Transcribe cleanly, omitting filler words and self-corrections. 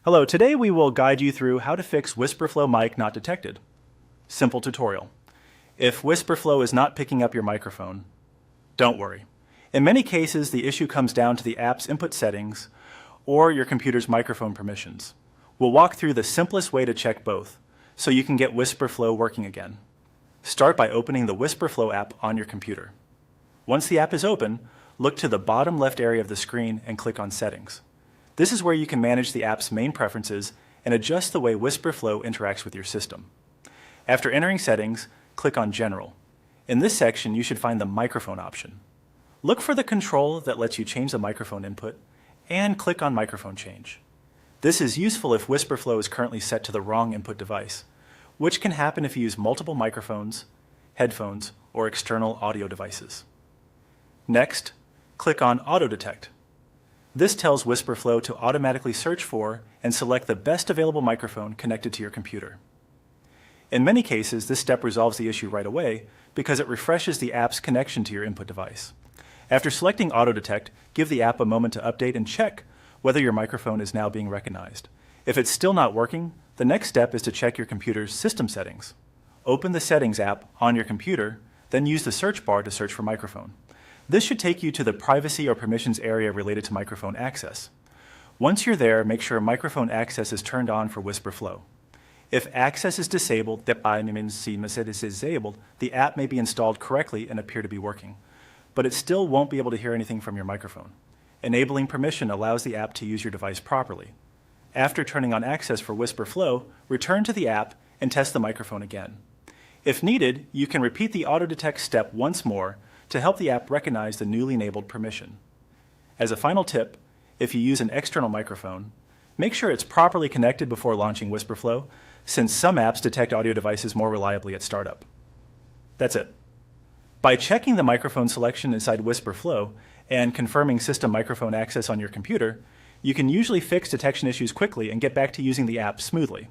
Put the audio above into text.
Hello, today we will guide you through how to fix Wispr Flow mic not detected. Simple tutorial. If Wispr Flow is not picking up your microphone, don't worry. In many cases, the issue comes down to the app's input settings or your computer's microphone permissions. We'll walk through the simplest way to check both, so you can get Wispr Flow working again. Start by opening the Wispr Flow app on your computer. Once the app is open, look to the bottom left area of the screen and click on Settings. This is where you can manage the app's main preferences and adjust the way Wispr Flow interacts with your system. After entering Settings, click on General. In this section, you should find the microphone option. Look for the control that lets you change the microphone input and click on Microphone Change. This is useful if Wispr Flow is currently set to the wrong input device, which can happen if you use multiple microphones, headphones, or external audio devices. Next, click on Auto Detect. This tells Wispr Flow to automatically search for and select the best available microphone connected to your computer. In many cases, this step resolves the issue right away because it refreshes the app's connection to your input device. After selecting Auto Detect, give the app a moment to update and check whether your microphone is now being recognized. If it's still not working, the next step is to check your computer's system settings. Open the Settings app on your computer, then use the search bar to search for microphone. This should take you to the privacy or permissions area related to microphone access. Once you're there, make sure microphone access is turned on for Wispr Flow. If access is disabled, the app may be installed correctly and appear to be working, but it still won't be able to hear anything from your microphone. Enabling permission allows the app to use your device properly. After turning on access for Wispr Flow, return to the app and test the microphone again. If needed, you can repeat the auto detect step once more to help the app recognize the newly enabled permission. As a final tip, if you use an external microphone, make sure it's properly connected before launching Wispr Flow, since some apps detect audio devices more reliably at startup. That's it. By checking the microphone selection inside Wispr Flow and confirming system microphone access on your computer, you can usually fix detection issues quickly and get back to using the app smoothly.